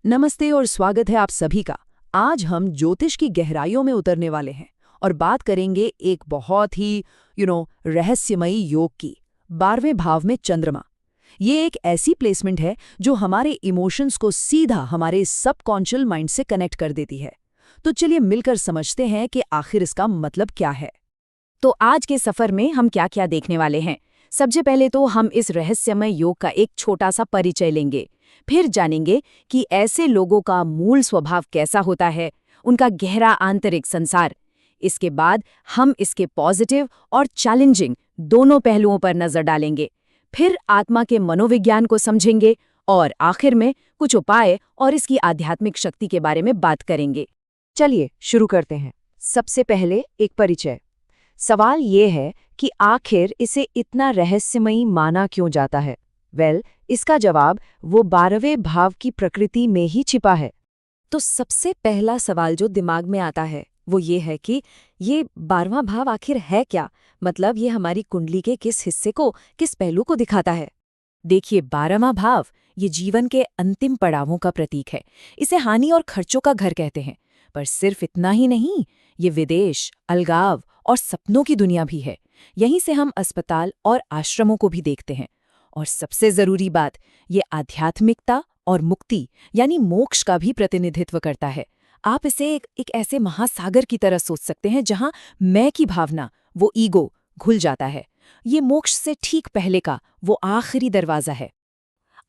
नमस्ते और स्वागत है आप सभी का। आज हम ज्योतिष की गहराइयों में उतरने वाले हैं और बात करेंगे एक बहुत ही रहस्यमयी योग की। 12वें भाव में चंद्रमा। ये एक ऐसी प्लेसमेंट है जो हमारे इमोशंस को सीधा हमारे सबकॉन्शियस माइंड से कनेक्ट कर देती है। तो चलिए मिलकर समझते हैं कि आखिर इसका मतलब क्या है। तो आज के सफर में हम क्या क्या देखने वाले हैं। सबसे पहले तो हम इस रहस्यमय योग का एक छोटा सा परिचय लेंगे। फिर जानेंगे कि ऐसे लोगों का मूल स्वभाव कैसा होता है, उनका गहरा आंतरिक संसार। इसके बाद हम इसके पॉजिटिव और चैलेंजिंग दोनों पहलुओं पर नजर डालेंगे। फिर आत्मा के मनोविज्ञान को समझेंगे और आखिर में कुछ उपाय और इसकी आध्यात्मिक शक्ति के बारे में बात करेंगे। चलिए शुरू करते हैं। सबसे पहले एक परिचय। सवाल ये है कि आखिर इसे इतना रहस्यमयी माना क्यों जाता है। इसका जवाब वो 12वें भाव की प्रकृति में ही छिपा है। तो सबसे पहला सवाल जो दिमाग में आता है वो ये है कि ये 12वां भाव आखिर है क्या। मतलब ये हमारी कुंडली के किस हिस्से को, किस पहलू को दिखाता है। देखिए, 12वां भाव ये जीवन के अंतिम पड़ावों का प्रतीक है। इसे हानि और खर्चों का घर कहते हैं। पर सिर्फ इतना ही नहीं, ये विदेश, अलगाव और सपनों की दुनिया भी है। यहीं से हम अस्पताल और आश्रमों को भी देखते हैं। और सबसे जरूरी बात, ये आध्यात्मिकता और मुक्ति यानी मोक्ष का भी प्रतिनिधित्व करता है। आप इसे एक ऐसे महासागर की तरह सोच सकते हैं जहां मैं की भावना, वो ईगो, घुल जाता है। ये मोक्ष से ठीक पहले का वो आखिरी दरवाजा है।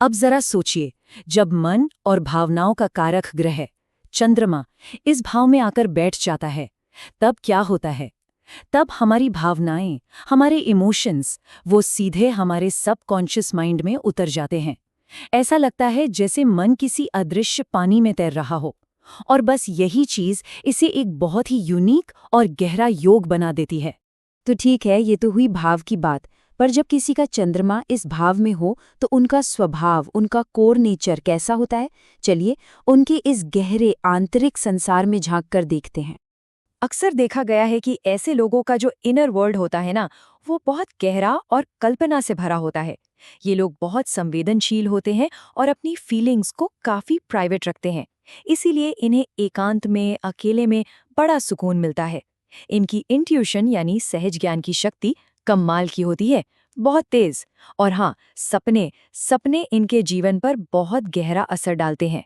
अब जरा सोचिए, जब मन और भावनाओं का कारक ग्रह चंद्रमा इस भाव में आकर बैठ जाता है, तब क्या होता है। तब हमारी भावनाएं, हमारे इमोशंस, वो सीधे हमारे सबकॉन्शियस माइंड में उतर जाते हैं। ऐसा लगता है जैसे मन किसी अदृश्य पानी में तैर रहा हो। और बस यही चीज इसे एक बहुत ही यूनिक और गहरा योग बना देती है। तो ठीक है, ये तो हुई भाव की बात। पर जब किसी का चंद्रमा इस भाव में हो तो उनका स्वभाव, उनका कोर नेचर कैसा होता है। चलिए उनके इस गहरे आंतरिक संसार में झांक कर देखते हैं। अक्सर देखा गया है कि ऐसे लोगों का जो इनर वर्ल्ड होता है ना, वो बहुत गहरा और कल्पना से भरा होता है। ये लोग बहुत संवेदनशील होते हैं और अपनी फीलिंग्स को काफी प्राइवेट रखते हैं। इसीलिए इन्हें एकांत में, अकेले में बड़ा सुकून मिलता है। इनकी इंट्यूशन यानी सहज ज्ञान की शक्ति कमाल की होती है, बहुत तेज। और हाँ, सपने सपने इनके जीवन पर बहुत गहरा असर डालते हैं।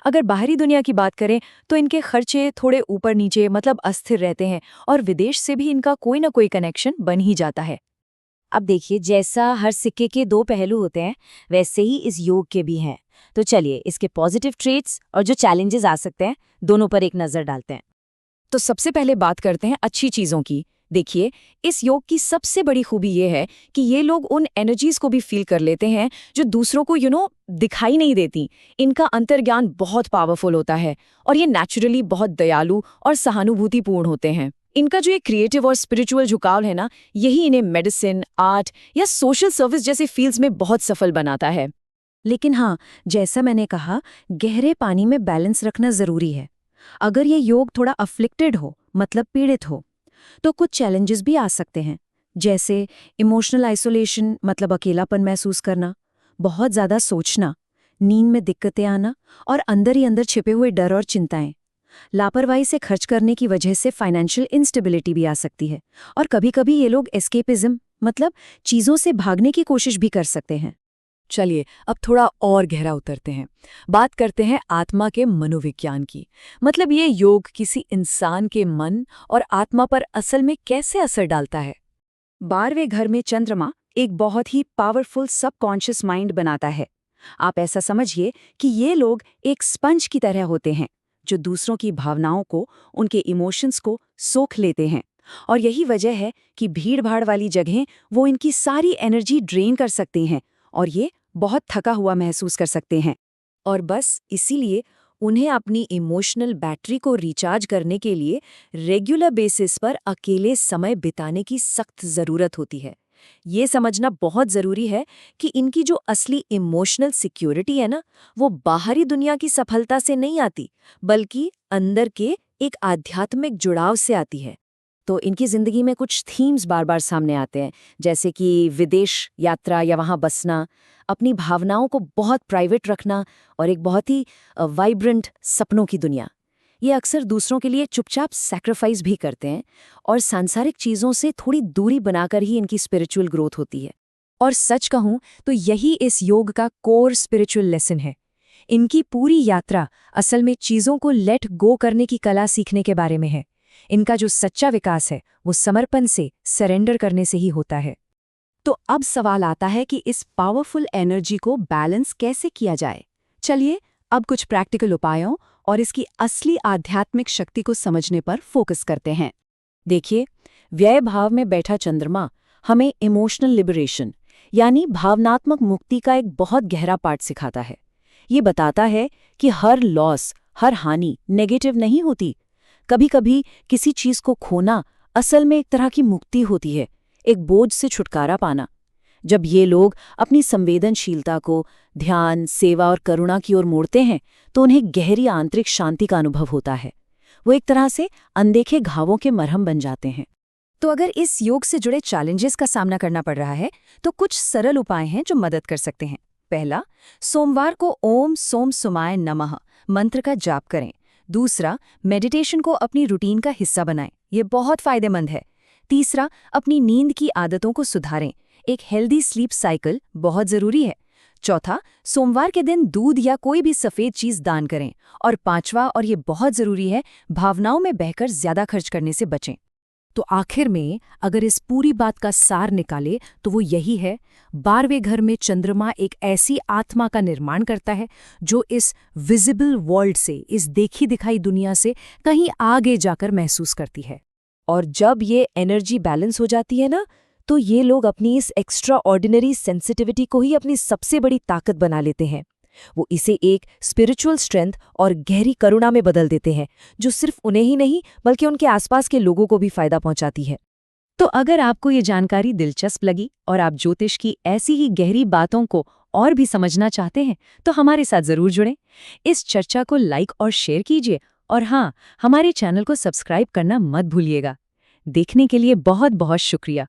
अगर बाहरी दुनिया की बात करें तो इनके खर्चे थोड़े ऊपर नीचे, मतलब अस्थिर रहते हैं। और विदेश से भी इनका कोई ना कोई कनेक्शन बन ही जाता है। अब देखिए, जैसा हर सिक्के के दो पहलू होते हैं, वैसे ही इस योग के भी हैं। तो चलिए इसके पॉजिटिव ट्रेट्स और जो चैलेंजेस आ सकते हैं, दोनों पर एक नजर डालते हैं। तो सबसे पहले बात करते हैं अच्छी चीज़ों की। देखिए, इस योग की सबसे बड़ी खूबी ये है कि ये लोग उन एनर्जीज को भी फील कर लेते हैं जो दूसरों को दिखाई नहीं देती। इनका अंतर्ज्ञान बहुत पावरफुल होता है और ये नेचुरली बहुत दयालु और सहानुभूतिपूर्ण होते हैं। इनका जो ये क्रिएटिव और स्पिरिचुअल झुकाव है ना, यही इन्हें मेडिसिन, आर्ट या सोशल सर्विस जैसे फील्ड्स में बहुत सफल बनाता है। लेकिन हाँ, जैसा मैंने कहा, गहरे पानी में बैलेंस रखना जरूरी है। अगर ये योग थोड़ा अफ्लिक्टेड हो, मतलब पीड़ित हो, तो कुछ चैलेंजेस भी आ सकते हैं। जैसे इमोशनल आइसोलेशन, मतलब अकेलापन महसूस करना, बहुत ज्यादा सोचना, नींद में दिक्कतें आना और अंदर ही अंदर छिपे हुए डर और चिंताएं। लापरवाही से खर्च करने की वजह से फाइनेंशियल इंस्टेबिलिटी भी आ सकती है। और कभी-कभी ये लोग एस्केपिज्म, मतलब चीजों से भागने की कोशिश भी कर सकते हैं। चलिए अब थोड़ा और गहरा उतरते हैं। बात करते हैं आत्मा के मनोविज्ञान की। मतलब ये योग किसी इंसान के मन और आत्मा पर असल में कैसे असर डालता है। 12वें घर में चंद्रमा एक बहुत ही पावरफुल सबकॉन्शियस माइंड बनाता है। आप ऐसा समझिए कि ये लोग एक स्पंज की तरह होते हैं जो दूसरों की भावनाओं को, उनके इमोशंस को सोख लेते हैं। और यही वजह है कि भीड़-भाड़ वाली जगहें वो इनकी सारी एनर्जी ड्रेन कर सकती हैं और ये बहुत थका हुआ महसूस कर सकते हैं। और बस इसीलिए उन्हें अपनी इमोशनल बैटरी को रिचार्ज करने के लिए रेगुलर बेसिस पर अकेले समय बिताने की सख्त ज़रूरत होती है। ये समझना बहुत ज़रूरी है कि इनकी जो असली इमोशनल सिक्योरिटी है ना, वो बाहरी दुनिया की सफलता से नहीं आती, बल्कि अंदर के एक आध्यात्मिक जुड़ाव से आती है। तो इनकी जिंदगी में कुछ थीम्स बार बार सामने आते हैं, जैसे कि विदेश यात्रा या वहाँ बसना, अपनी भावनाओं को बहुत प्राइवेट रखना और एक बहुत ही वाइब्रेंट सपनों की दुनिया। ये अक्सर दूसरों के लिए चुपचाप सैक्रिफाइस भी करते हैं और सांसारिक चीज़ों से थोड़ी दूरी बनाकर ही इनकी स्पिरिचुअल ग्रोथ होती है। और सच कहूं तो यही इस योग का कोर स्पिरिचुअल लेसन है। इनकी पूरी यात्रा असल में चीज़ों को लेट गो करने की कला सीखने के बारे में है। इनका जो सच्चा विकास है वो समर्पण से, सरेंडर करने से ही होता है। तो अब सवाल आता है कि इस पावरफुल एनर्जी को बैलेंस कैसे किया जाए। चलिए अब कुछ प्रैक्टिकल उपायों और इसकी असली आध्यात्मिक शक्ति को समझने पर फोकस करते हैं। देखिए, व्यय भाव में बैठा चंद्रमा हमें इमोशनल लिबरेशन यानी भावनात्मक मुक्ति का एक बहुत गहरा पाठ सिखाता है। ये बताता है कि हर लॉस, हर हानि नेगेटिव नहीं होती। कभी-कभी किसी चीज को खोना असल में एक तरह की मुक्ति होती है, एक बोझ से छुटकारा पाना। जब ये लोग अपनी संवेदनशीलता को ध्यान, सेवा और करुणा की ओर मोड़ते हैं तो उन्हें गहरी आंतरिक शांति का अनुभव होता है। वो एक तरह से अनदेखे घावों के मरहम बन जाते हैं। तो अगर इस योग से जुड़े चैलेंजेस का सामना करना पड़ रहा है तो कुछ सरल उपाय हैं जो मदद कर सकते हैं। पहला, सोमवार को ओम सोम सुमाय नमः मंत्र का जाप करें। दूसरा, मेडिटेशन को अपनी रूटीन का हिस्सा बनाएं, ये बहुत फायदेमंद है। तीसरा, अपनी नींद की आदतों को सुधारें, एक हेल्दी स्लीप साइकिल बहुत जरूरी है। चौथा, सोमवार के दिन दूध या कोई भी सफेद चीज दान करें। और पांचवा, और ये बहुत जरूरी है, भावनाओं में बहकर ज्यादा खर्च करने से बचें। तो आखिर में अगर इस पूरी बात का सार निकाले तो वो यही है, 12वें घर में चंद्रमा एक ऐसी आत्मा का निर्माण करता है जो इस विजिबल वर्ल्ड से, इस देखी दिखाई दुनिया से कहीं आगे जाकर महसूस करती है। और जब ये एनर्जी बैलेंस हो जाती है ना, तो ये लोग अपनी इस एक्स्ट्रा ऑर्डिनरी सेंसिटिविटी को ही अपनी सबसे बड़ी ताकत बना लेते हैं। वो इसे एक स्पिरिचुअल स्ट्रेंथ और गहरी करुणा में बदल देते हैं, जो सिर्फ उन्हें ही नहीं बल्कि उनके आसपास के लोगों को भी फायदा पहुंचाती है। तो अगर आपको ये जानकारी दिलचस्प लगी और आप ज्योतिष की ऐसी ही गहरी बातों को और भी समझना चाहते हैं तो हमारे साथ जरूर जुड़ें। इस चर्चा को लाइक और शेयर कीजिए और हाँ, हमारे चैनल को सब्सक्राइब करना मत भूलिएगा। देखने के लिए बहुत बहुत शुक्रिया।